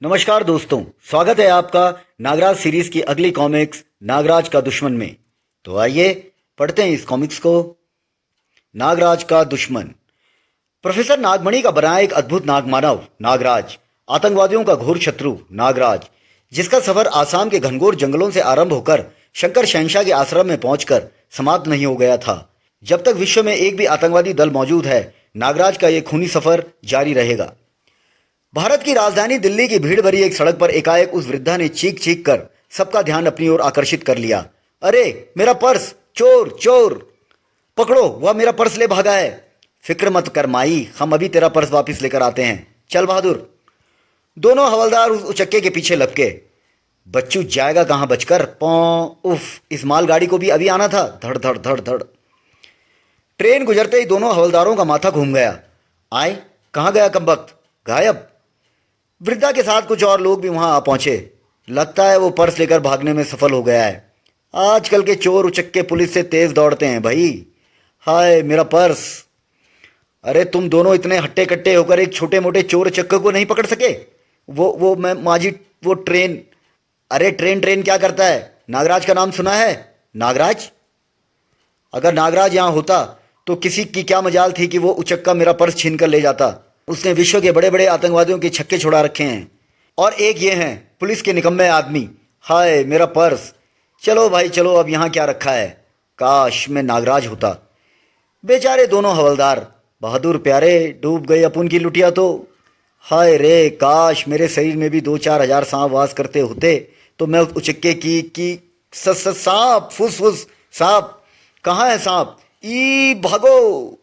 नमस्कार दोस्तों, स्वागत है आपका नागराज सीरीज की अगली कॉमिक्स नागराज का दुश्मन में। तो आइए पढ़ते हैं इस कॉमिक्स को। नागराज का दुश्मन। प्रोफेसर नागमणि का बनाया एक अद्भुत नागमानव नागराज, आतंकवादियों का घोर शत्रु नागराज, जिसका सफर आसाम के घनघोर जंगलों से आरंभ होकर शंकर शहंशाह के आश्रम में पहुंचकर समाप्त नहीं हो गया था। जब तक विश्व में एक भी आतंकवादी दल मौजूद है, नागराज का ये खूनी सफर जारी रहेगा। भारत की राजधानी दिल्ली की भीड़ भरी एक सड़क पर एकाएक उस वृद्धा ने चीख चीख कर सबका ध्यान अपनी ओर आकर्षित कर लिया। अरे मेरा पर्स! चोर चोर! पकड़ो, वह मेरा पर्स ले भागा है। फिक्र मत कर माई, हम अभी तेरा पर्स वापस लेकर आते हैं। चल बहादुर। दोनों हवलदार उस उचक्के के पीछे लपके। बच्चू जाएगा कहाँ बचकर। पौ उफ, इस मालगाड़ी को भी अभी आना था। धड़ धड़ धड़ धड़। ट्रेन गुजरते ही दोनों हवलदारों का माथा घूम गया। आए, कहाँ गया कमबख्त? गायब। वृद्धा के साथ कुछ और लोग भी वहां आ पहुंचे। लगता है वो पर्स लेकर भागने में सफल हो गया है। आजकल के चोर उचक्के पुलिस से तेज दौड़ते हैं भाई। हाय मेरा पर्स! अरे तुम दोनों इतने हट्टे कट्टे होकर एक छोटे मोटे चोर उचक्के को नहीं पकड़ सके? वो मैं माजी, वो ट्रेन। अरे ट्रेन ट्रेन क्या करता है? नागराज का नाम सुना है? नागराज? अगर नागराज यहां होता तो किसी की क्या मजाल थी कि वो उचक्का मेरा पर्स छीन कर ले जाता। उसने विश्व के बड़े बड़े आतंकवादियों के छक्के छुड़ा रखे हैं, और एक ये हैं पुलिस के निकम्मे आदमी। हाय मेरा पर्स! चलो भाई चलो, अब यहाँ क्या रखा है? काश मैं नागराज होता। बेचारे दोनों हवलदार। बहादुर प्यारे, डूब गई अपुन की लुटिया तो। हाय रे, काश मेरे शरीर में भी 2-4 हजार सांप वास करते होते तो मैं उस उचक्के की सांप! फुस फुस! सांप! कहाँ है सांप? ई भागो!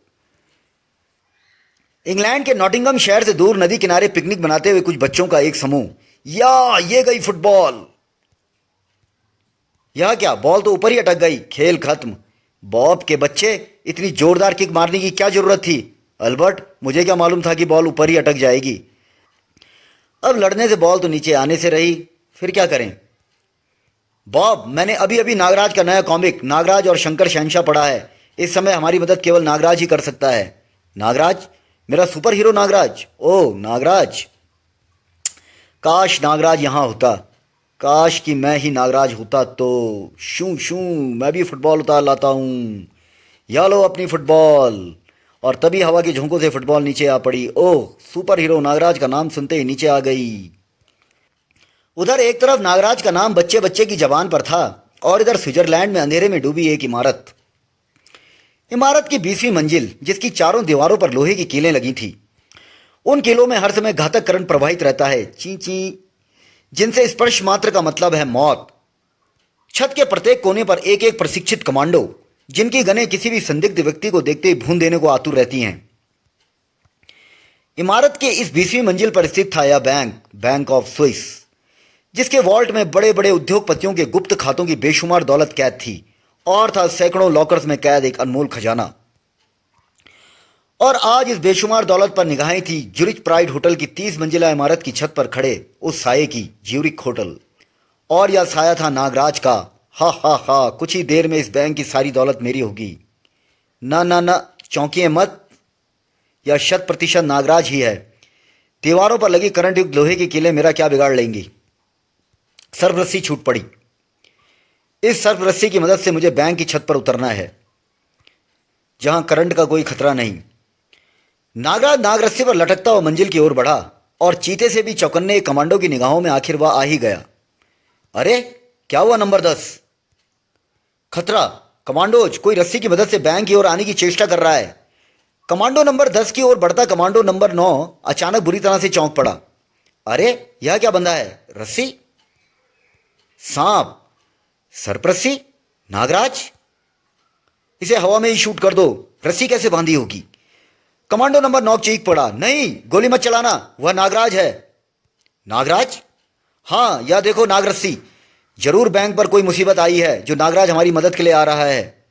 इंग्लैंड के नॉटिंघम शहर से दूर नदी किनारे पिकनिक बनाते हुए कुछ बच्चों का एक समूह। या ये गई फुटबॉल! यह क्या, बॉल तो ऊपर ही अटक गई। खेल खत्म। बॉब के बच्चे, इतनी जोरदार किक मारने की क्या जरूरत थी? अल्बर्ट, मुझे क्या मालूम था कि बॉल ऊपर ही अटक जाएगी। अब लड़ने से बॉल तो नीचे आने से रही, फिर क्या करें? बॉब, मैंने अभी अभी नागराज का नया कॉमिक नागराज और शंकर शहंशाह पढ़ा है। इस समय हमारी मदद केवल नागराज ही कर सकता है। नागराज? मेरा सुपर हीरो नागराज? ओ नागराज! काश नागराज यहां होता। काश कि मैं ही नागराज होता तो। शू शू, मैं भी फुटबॉल उतार लाता हूं। या लो अपनी फुटबॉल। और तभी हवा के झोंकों से फुटबॉल नीचे आ पड़ी। ओह, सुपर हीरो नागराज का नाम सुनते ही नीचे आ गई। उधर एक तरफ नागराज का नाम बच्चे बच्चे की जबान पर था, और इधर स्विट्जरलैंड में अंधेरे में डूबी एक इमारत। इमारत की 20वीं मंजिल, जिसकी चारों दीवारों पर लोहे की कीलें लगी थी। उन कीलों में हर समय घातक करंट प्रवाहित रहता है, ची ची, जिनसे स्पर्श मात्र का मतलब है मौत। छत के प्रत्येक कोने पर एक एक प्रशिक्षित कमांडो, जिनकी गनें किसी भी संदिग्ध व्यक्ति को देखते ही भून देने को आतुर रहती हैं। इमारत के इस 20वीं मंजिल पर स्थित था यह बैंक ऑफ स्विस, जिसके वॉल्ट में बड़े बड़े उद्योगपतियों के गुप्त खातों की बेशुमार दौलत कैद थी, और था सैकड़ों लॉकर्स में कैद एक अनमोल खजाना। और आज इस बेशुमार दौलत पर निगाहें थी ज्यूरिच प्राइड होटल की 30 मंजिला इमारत की छत पर खड़े उस साये की, ज्यूरिक होटल। और यह साया था नागराज का। हा हा हा, कुछ ही देर में इस बैंक की सारी दौलत मेरी होगी। ना ना ना, चौंकिए मत, यह 100% नागराज ही है। दीवारों पर लगी करंट युक्त लोहे की कीलें मेरा क्या बिगाड़ लेंगी। सर्वरस्सी छूट पड़ी। इस सर्वरस्सी की मदद से मुझे बैंक की छत पर उतरना है, जहां करंट का कोई खतरा नहीं। नागराज नागरस्सी पर लटकता हुआ मंजिल की ओर बढ़ा, और चीते से भी चौकन्ने कमांडो की निगाहों में आखिर वह आ ही गया। अरे क्या हुआ नंबर 10? खतरा! कमांडोज, कोई रस्सी की मदद से बैंक की ओर आने की चेष्टा कर रहा है। कमांडो नंबर 10 की ओर बढ़ता कमांडो नंबर 9 अचानक बुरी तरह से चौंक पड़ा। अरे यह क्या बंधा है? रस्सी? सांप? सरप्रस्सी? नागराज? इसे हवा में ही शूट कर दो। रस्सी कैसे बांधी होगी? कमांडो नंबर 9 चीख पड़ा। नहीं, गोली मत चलाना, वह नागराज है। नागराज? हाँ, यह देखो नागरस्सी। जरूर बैंक पर कोई मुसीबत आई है, जो नागराज हमारी मदद के लिए आ रहा है।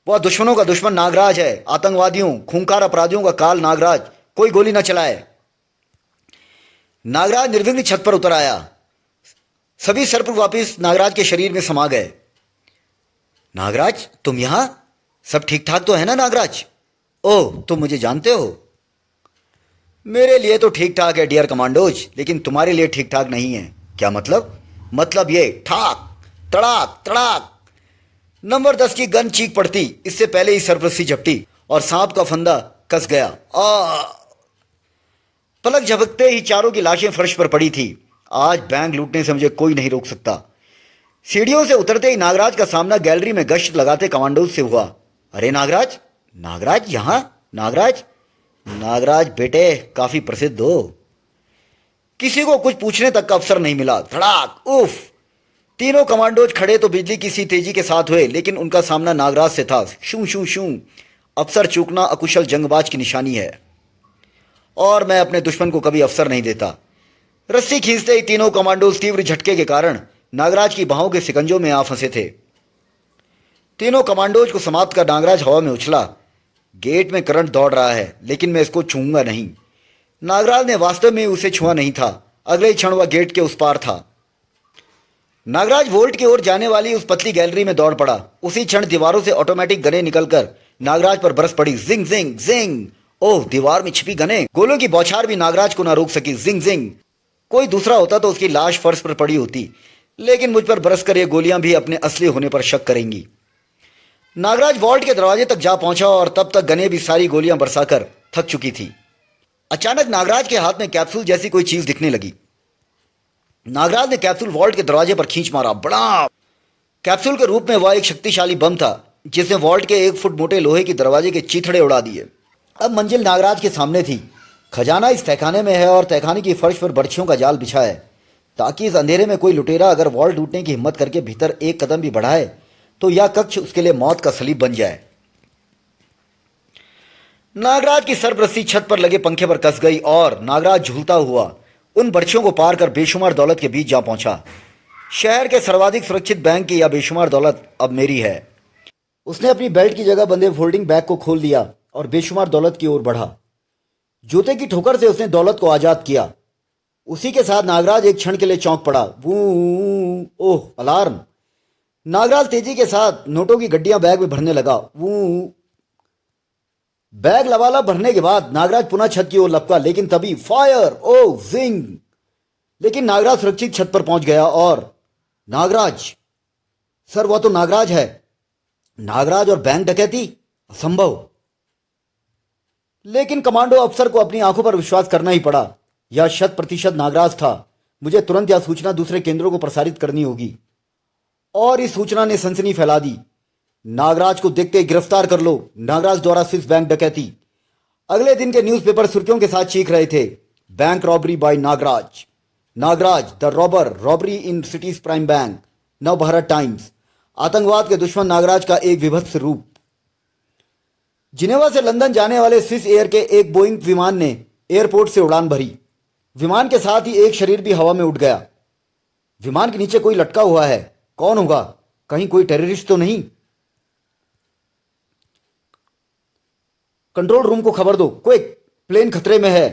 वह दुश्मनों का दुश्मन नागराज है, आतंकवादियों, खूंखार अपराधियों का काल नागराज। कोई गोली न चलाए। नागराज निर्विघ्न छत पर उतर आया। सभी सर्प वापिस नागराज के शरीर में समा गए। नागराज, तुम यहां? सब ठीक ठाक तो है ना नागराज? ओह, तुम मुझे जानते हो? मेरे लिए तो ठीक ठाक है डियर कमांडोज, लेकिन तुम्हारे लिए ठीक ठाक नहीं है। क्या मतलब? मतलब ये ठाक तड़ाक तड़ाक। नंबर 10 की गन चीख पड़ती, इससे पहले ही सरपरस्ती झपटी और सांप का फंदा कस गया। पलक झपकते ही चारों की लाशें फर्श पर पड़ी थी। आज बैंक लूटने से मुझे कोई नहीं रोक सकता। सीढ़ियों से उतरते ही नागराज का सामना गैलरी में गश्त लगाते कमांडोज से हुआ। अरे नागराज, नागराज यहां? नागराज, नागराज बेटे काफी प्रसिद्ध हो। किसी को कुछ पूछने तक का अवसर नहीं मिला। धड़ाक, उफ। तीनों कमांडोज खड़े तो बिजली की सी तेजी के साथ हुए, लेकिन उनका सामना नागराज से था। शू शू शू। अफसर चूकना अकुशल जंगबाज की निशानी है, और मैं अपने दुश्मन को कभी अवसर नहीं देता। रस्सी खींचते ही तीनों कमांडोज तीव्र झटके के कारण नागराज की बाहों के सिकंजों में आ फंसे थे। तीनों कमांडोज को समाप्त कर नागराज हवा में उछला। गेट में करंट दौड़ रहा है, लेकिन मैं इसको छूऊंगा नहीं। नागराज ने वास्तव में उसे छुआ नहीं था। अगले ही क्षण वह गेट के उस पार था। नागराज वोल्ट की ओर जाने वाली उस पतली गैलरी में दौड़ पड़ा। उसी क्षण दीवारों से ऑटोमेटिक गनें निकलकर नागराज पर बरस पड़ी। जिंग जिंग जिंग। ओह, दीवार में छिपी गनें। गोलों की बौछार भी नागराज को ना रोक सकी। जिंग जिंग। कोई दूसरा होता तो उसकी लाश फर्श पर पड़ी होती, लेकिन मुझ पर बरसकर ये गोलियां भी अपने असली होने पर शक करेंगी। नागराज वॉल्ट के दरवाजे तक जा पहुंचा और तब तक गने भी सारी गोलियां बरसाकर थक चुकी थी। अचानक नागराज के हाथ में कैप्सूल जैसी कोई चीज दिखने लगी। नागराज ने कैप्सूल वॉल्ट के दरवाजे पर खींच मारा। बड़ा कैप्सूल के रूप में वह एक शक्तिशाली बम था, जिसने वॉल्ट के 1 फुट मोटे लोहे के दरवाजे के चीथड़े उड़ा दिए। अब मंजिल नागराज के सामने थी। खजाना इस तहखाने में है और तहखाने की फर्श पर बर्छियों का जाल बिछा है, ताकि इस अंधेरे में कोई लुटेरा अगर वॉल्ट लूटने की हिम्मत करके भीतर एक कदम भी बढ़ाए तो यह कक्ष उसके लिए मौत का सलीब बन जाए। नागराज की सरबरस्ती छत पर लगे पंखे पर कस गई और नागराज झूलता हुआ उन बर्छियों को पार कर बेशुमार दौलत के बीच जा पहुंचा। शहर के सर्वाधिक सुरक्षित बैंक की यह बेशुमार दौलत अब मेरी है। उसने अपनी बेल्ट की जगह बंधे फोल्डिंग बैग को खोल दिया और बेशुमार दौलत की ओर बढ़ा। जूते की ठोकर से उसने दौलत को आजाद किया। उसी के साथ नागराज एक क्षण के लिए चौंक पड़ा। वू, ओह, अलार्म। नागराज तेजी के साथ नोटों की गड्डियां बैग में भरने लगा। वू। बैग लबालब भरने के बाद नागराज पुनः छत की ओर लपका, लेकिन तभी फायर, ओह, जिंग। लेकिन नागराज सुरक्षित छत पर पहुंच गया और नागराज, सर वह तो नागराज है। नागराज और बैंक डकैती? असंभव। लेकिन कमांडो अफसर को अपनी आंखों पर विश्वास करना ही पड़ा। यह 100% नागराज था। मुझे तुरंत यह सूचना दूसरे केंद्रों को प्रसारित करनी होगी। और इस सूचना ने सनसनी फैला दी। नागराज को देखते ही गिरफ्तार कर लो। नागराज द्वारा स्विस बैंक डकैती। अगले दिन के न्यूज़पेपर सुर्खियों के साथ चीख रहे थे, bank robbery by Nagraj. Nagraj the robber, robbery in cities prime bank. Navbharat Times. आतंकवाद के दुश्मन नागराज का एक विभत्स रूप। जिनेवा से लंदन जाने वाले स्विस एयर के एक बोइंग विमान ने एयरपोर्ट से उड़ान भरी। विमान के साथ ही एक शरीर भी हवा में उड़ गया। विमान के नीचे कोई लटका हुआ है। कौन होगा? कहीं कोई टेररिस्ट तो नहीं? कंट्रोल रूम को खबर दो, क्विक, प्लेन खतरे में है।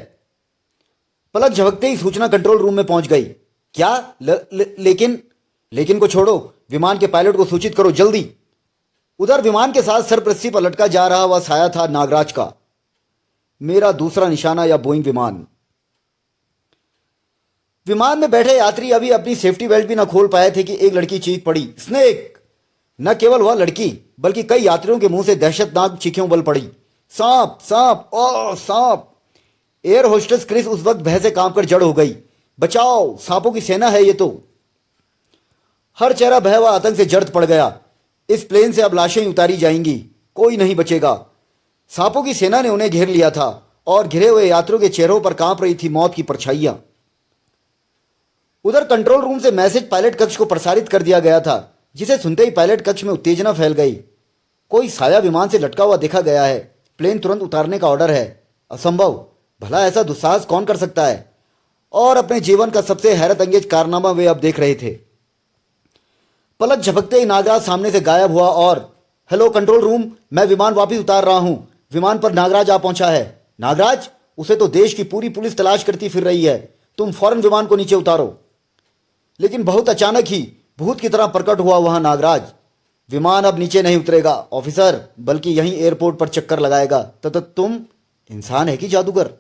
पलक झपकते ही सूचना कंट्रोल रूम में पहुंच गई। क्या? लेकिन को छोड़ो, विमान के पायलट को सूचित करो जल्दी। उधर विमान के साथ सरपृष्ठि पर लटका जा रहा वह साया था नागराज का। मेरा दूसरा निशाना या बोइंग विमान। विमान में बैठे यात्री अभी अपनी सेफ्टी बेल्ट भी न खोल पाए थे कि एक लड़की चीख पड़ी, स्नेक। न केवल वह लड़की, बल्कि कई यात्रियों के मुंह से दहशतनाक चीखें उबल पड़ी। सांप, सांप, ओ सांप। एयर होस्टेस क्रिस उस वक्त भय से कांपकर जड़ हो गई। बचाओ, सांपों की सेना है ये तो। हर चेहरा भय व आतंक से जर्द पड़ गया। इस प्लेन से अब लाशें उतारी जाएंगी, कोई नहीं बचेगा। सांपों की सेना ने उन्हें घेर लिया था और घिरे हुए यात्रियों के चेहरों पर कांप रही थी मौत की परछाइयां। उधर कंट्रोल रूम से मैसेज पायलट कक्ष को प्रसारित कर दिया गया था, जिसे सुनते ही पायलट कक्ष में उत्तेजना फैल गई। कोई साया विमान से लटका हुआ देखा गया है। प्लेन तुरंत उतारने का ऑर्डर है। असंभव। भला ऐसा दुस्साहस कौन कर सकता है? और अपने जीवन का सबसे हैरत अंगेज कारनामा वे अब देख रहे थे। पलक झपकते ही नागराज सामने से गायब हुआ और हेलो कंट्रोल रूम, मैं विमान वापस उतार रहा हूं। विमान पर नागराज आ पहुंचा है। नागराज? उसे तो देश की पूरी पुलिस तलाश करती फिर रही है। तुम फौरन विमान को नीचे उतारो। लेकिन बहुत अचानक ही भूत की तरह प्रकट हुआ वहां नागराज। विमान अब नीचे नहीं उतरेगा ऑफिसर, बल्कि यहीं एयरपोर्ट पर चक्कर लगाएगा। तुम इंसान है कि जादूगर?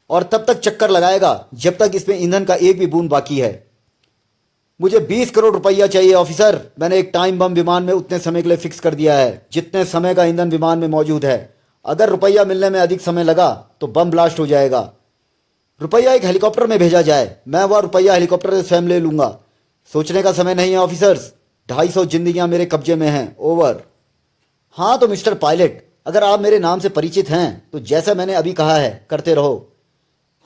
और तब तक चक्कर लगाएगा जब तक इसमें ईंधन का एक भी बूंद बाकी है। मुझे 20 करोड़ रुपया चाहिए ऑफिसर। मैंने एक टाइम बम विमान में उतने समय के लिए फिक्स कर दिया है जितने समय का ईंधन विमान में मौजूद है। अगर रुपया मिलने में अधिक समय लगा तो बम ब्लास्ट हो जाएगा। रुपया एक हेलीकॉप्टर में भेजा जाए, मैं वह रुपया हेलीकॉप्टर से स्वयं ले लूंगा। सोचने का समय नहीं है ऑफिसर्स। 250 जिंदगियां मेरे कब्जे में हैं। ओवर। हाँ तो मिस्टर पायलट, अगर आप मेरे नाम से परिचित हैं तो जैसा मैंने अभी कहा है करते रहो।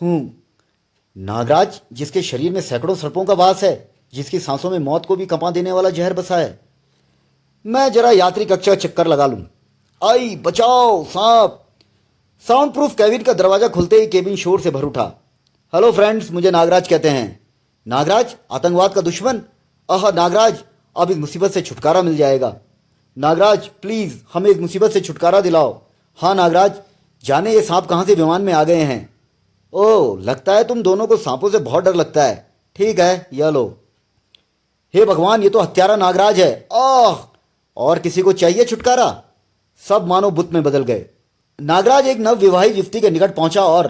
नागराज, जिसके शरीर में सैकड़ों सर्पों का वास है, जिसकी सांसों में मौत को भी कंपा देने वाला जहर बसा है। मैं जरा यात्री कक्षा चक्कर लगा लूं। आई बचाओ सांप। साउंड प्रूफ कैबिन का दरवाजा खुलते ही केबिन शोर से भर उठा। हेलो फ्रेंड्स, मुझे नागराज कहते हैं। नागराज, आतंकवाद का दुश्मन? नागराज, अब इस मुसीबत से छुटकारा मिल जाएगा। नागराज प्लीज हमें इस मुसीबत से छुटकारा दिलाओ। हाँ नागराज, जाने ये सांप कहाँ से विमान में आ गए हैं। ओह, लगता है तुम दोनों को सांपों से बहुत डर लगता है। ठीक है, यह लो। हे भगवान, ये तो हत्यारा नागराज है। और किसी को चाहिए छुटकारा? सब मानो बुत में बदल गए। नागराज एक नवविवाहित युवती के निकट पहुंचा और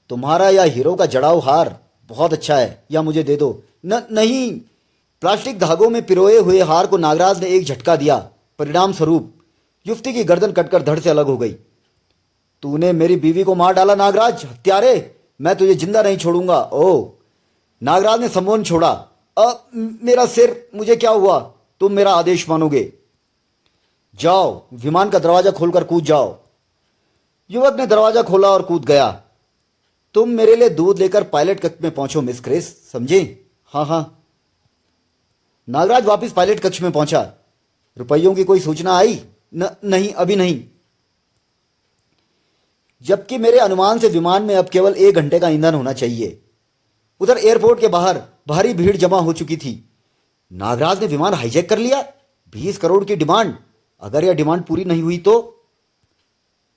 तुम्हारा यह हीरो का जड़ाऊ हार बहुत अच्छा है, या मुझे दे दो। नहीं। प्लास्टिक धागों में पिरोए हुए हार को नागराज ने एक झटका दिया। परिणाम स्वरूप युवती की गर्दन कटकर धड़ से अलग हो गई। तूने मेरी बीवी को मार डाला नागराज, हत्यारे। मैं तुझे जिंदा नहीं छोड़ूंगा। ओह। नागराज ने संबोधन छोड़ा। मेरा सिर, मुझे क्या हुआ? तुम मेरा आदेश मानोगे। जाओ, विमान का दरवाजा खोलकर कूद जाओ। युवक ने दरवाजा खोला और कूद गया। तुम मेरे लिए दूध लेकर पायलट कक्ष में पहुंचो मिस क्रिस, समझे? हाँ। नागराज वापस पायलट कक्ष में पहुंचा। रुपयों की कोई सूचना आई? नहीं, अभी नहीं। जबकि मेरे अनुमान से विमान में अब केवल 1 घंटे का ईंधन होना चाहिए। उधर एयरपोर्ट के बाहर भारी भीड़ जमा हो चुकी थी। नागराज ने विमान हाईजैक कर लिया। 20 करोड़ की डिमांड। अगर यह डिमांड पूरी नहीं हुई तो?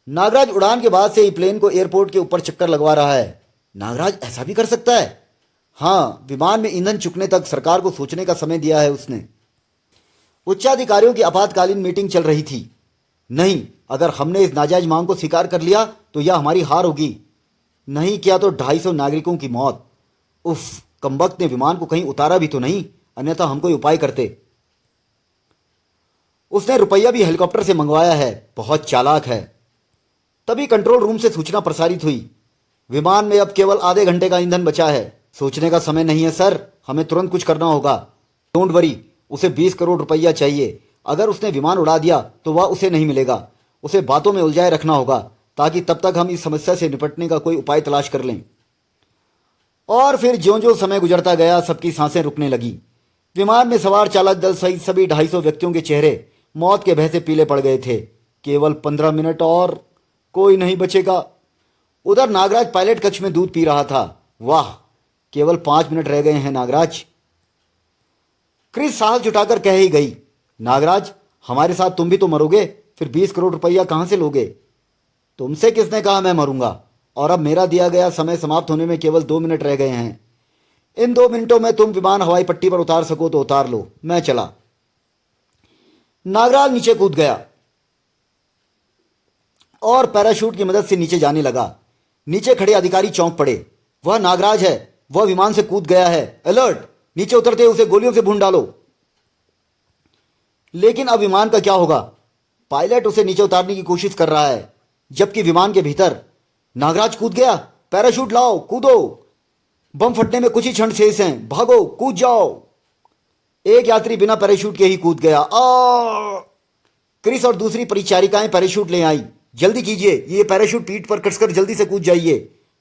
नागराज उड़ान के बाद से ही प्लेन को एयरपोर्ट के ऊपर चक्कर लगवा रहा है। नागराज ऐसा भी कर सकता है? हाँ, विमान में ईंधन चुकने तक सरकार को सोचने का समय दिया है उसने। उच्चाधिकारियों की आपातकालीन मीटिंग चल रही थी। नहीं, अगर हमने इस नाजायज मांग को स्वीकार कर लिया तो यह हमारी हार होगी। नहीं किया तो 250 नागरिकों की मौत। उफ, कमबख्त ने विमान को कहीं उतारा भी तो नहीं, अन्यथा हम कोई उपाय करते। उसने रुपया भी हेलीकॉप्टर से मंगवाया है, बहुत चालाक है। तभी कंट्रोल रूम से सूचना प्रसारित हुई। विमान में अब केवल आधे घंटे का ईंधन बचा है। सोचने का समय नहीं है सर, हमें तुरंत कुछ करना होगा। डोंट वरी, उसे 20 करोड़ रुपया चाहिए। अगर उसने विमान उड़ा दिया तो वह उसे नहीं मिलेगा। उसे बातों में उलझाए रखना होगा ताकि तब तक हम इस समस्या से निपटने का कोई उपाय तलाश कर लें। और फिर ज्यों-ज्यों समय गुजरता गया, सबकी सांसें रुकने लगी। विमान में सवार चालक दल सहित सभी 250 व्यक्तियों के चेहरे मौत के भय से पीले पड़ गए थे। केवल 15 मिनट और, कोई नहीं बचेगा। उधर नागराज पायलट कक्ष में दूध पी रहा था। वाह, केवल 5 मिनट रह गए हैं नागराज। क्रिस साहस जुटाकर कह ही गई, नागराज हमारे साथ तुम भी तो मरोगे, फिर 20 करोड़ रुपया कहां से लोगे? तुमसे किसने कहा मैं मरूंगा? और अब मेरा दिया गया समय समाप्त होने में केवल 2 मिनट रह गए हैं। इन 2 मिनटों में तुम विमान हवाई पट्टी पर उतार सको तो उतार लो, मैं चला। नागराज नीचे कूद गया और पैराशूट की मदद से नीचे जाने लगा। नीचे खड़े अधिकारी चौंक पड़े। वह नागराज है, वह विमान से कूद गया है। अलर्ट! नीचे उतरते उसे गोलियों से भून डालो। लेकिन अब विमान का क्या होगा? पायलट उसे नीचे उतारने की कोशिश कर रहा है, जबकि विमान के भीतर नागराज कूद गया। पैराशूट लाओ, कूदो। बम फटने में कुछ ही क्षण शेष हैं, भागो, कूद जाओ। एक यात्री बिना पैराशूट के ही कूद गया। क्रिस और दूसरी परिचारिकाएं पैराशूट ले आई। जल्दी कीजिए, ये पैराशूट पीठ पर कसकर जल्दी से कूद जाइए।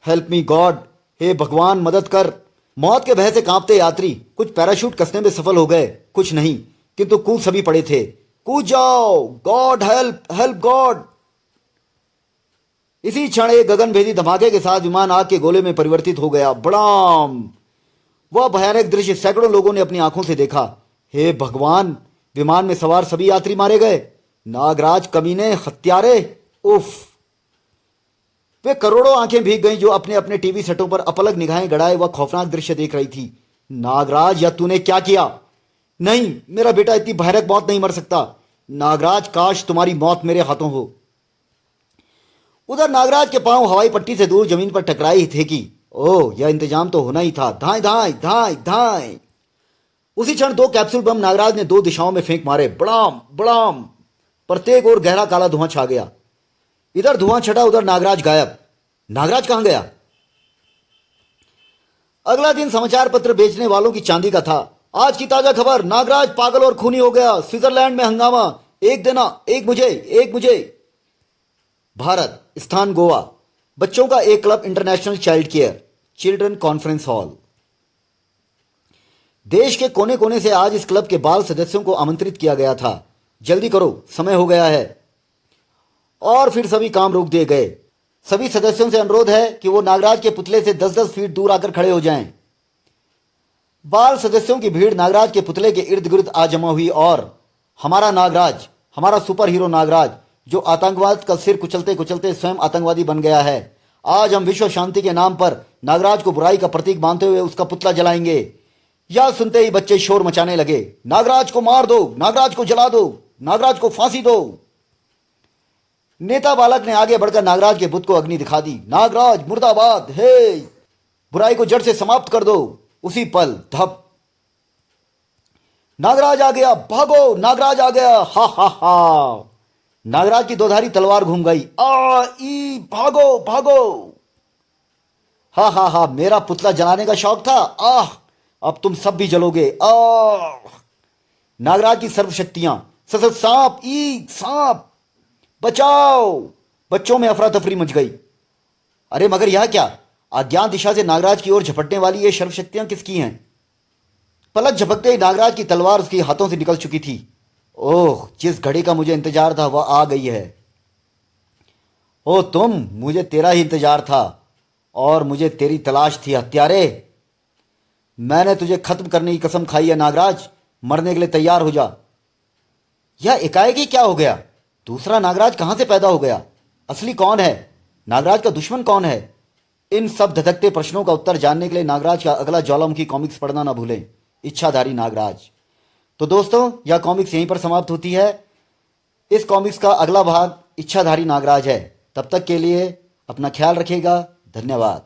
हेल्प मी गॉड, हे भगवान मदद कर। मौत के भय से कांपते यात्री कुछ पैराशूट कसने में सफल हो गए, कुछ नहीं, किंतु कूद सभी पड़े थे। कूद जाओ, गॉड हेल्प, हेल्प गॉड। इसी क्षण एक गगनभेदी धमाके के साथ विमान आग के गोले में परिवर्तित हो गया। बड़ाम! वह भयानक दृश्य सैकड़ों लोगों ने अपनी आंखों से देखा। हे भगवान, विमान में सवार सभी यात्री मारे गए। नागराज, कमीने, हत्यारे। उफ! वे करोड़ों आंखें भीग गईं जो अपने अपने टीवी सेटों पर अपलक निगाहें गड़ाए वह खौफनाक दृश्य देख रही थी। नागराज, यह तूने क्या किया? नहीं, मेरा बेटा इतनी भयानक मौत नहीं मर सकता। नागराज, काश तुम्हारी मौत मेरे हाथों हो। उधर नागराज के पांव हवाई पट्टी से दूर जमीन पर टकराई थे कि ओह, यह इंतजाम तो होना ही था। धाए धाए धाए धाए। उसी क्षण 2 कैप्सूल बम नागराज ने 2 दिशाओं में फेंक मारे। बड़ाम बड़ाम। प्रत्येक ओर गहरा काला धुआं छा गया। इधर धुआं छटा, उधर नागराज गायब। नागराज कहां गया? अगला दिन समाचार पत्र बेचने वालों की चांदी का था। आज की ताजा खबर, नागराज पागल और खूनी हो गया। स्विट्जरलैंड में हंगामा। एक देना, एक मुझे, एक मुझे। भारत, स्थान गोवा। बच्चों का एक club, international child care, children conference hall. देश के कोने कोने से आज इस क्लब के बाल सदस्यों को आमंत्रित किया गया था। जल्दी करो, समय हो गया है। और फिर सभी काम रोक दिए गए। सभी सदस्यों से अनुरोध है कि वो नागराज के पुतले से 10-10 फीट दूर आकर खड़े हो जाएं। बाल सदस्यों की भीड़ नागराज के पुतले के इर्द गिर्द आ जमा हुई और हमारा नागराज, हमारा सुपर हीरो नागराज, जो आतंकवाद का सिर कुचलते कुचलते स्वयं आतंकवादी बन गया है, आज हम विश्व शांति के नाम पर नागराज को बुराई का प्रतीक मानते हुए उसका पुतला जलाएंगे। यह सुनते ही बच्चे शोर मचाने लगे। नागराज को मार दो, नागराज को जला दो, नागराज को फांसी दो। नेता बालक ने आगे बढ़कर नागराज के बुत को अग्नि दिखा दी। नागराज मुर्दाबाद, हे, बुराई को जड़ से समाप्त कर दो। उसी पल धप, नागराज आ गया, भागो, नागराज आ गया। हा हा हा। नागराज की 2धारी तलवार घूम गई। आ ई, भागो भागो। हा हा हा, मेरा पुतला जलाने का शौक था। आह, अब तुम सब भी जलोगे। आह। नागराज की सर्वशक्तियां। ससत सांप, ई सांप, बचाओ। बच्चों में अफरा तफरी मच गई। अरे मगर यह क्या? अज्ञात दिशा से नागराज की ओर झपटने वाली ये सर्वशक्तियां किसकी हैं? पलक झपकते ही नागराज की तलवार उसके हाथों से निकल चुकी थी। ओह, जिस घड़ी का मुझे इंतजार था वह आ गई है। ओ तुम, मुझे तेरा ही इंतजार था और मुझे तेरी तलाश थी हत्यारे। मैंने तुझे खत्म करने की कसम खाई है नागराज। मरने के लिए तैयार हो जा। यह एकाएक ही क्या हो गया? दूसरा नागराज कहां से पैदा हो गया? असली कौन है? नागराज का दुश्मन कौन है? इन सब धधकते प्रश्नों का उत्तर जानने के लिए नागराज का अगला ज्वालामुखी कॉमिक्स पढ़ना ना भूलें, इच्छाधारी नागराज। तो दोस्तों, यह कॉमिक्स यहीं पर समाप्त होती है। इस कॉमिक्स का अगला भाग इच्छाधारी नागराज है। तब तक के लिए अपना ख्याल रखिएगा। धन्यवाद।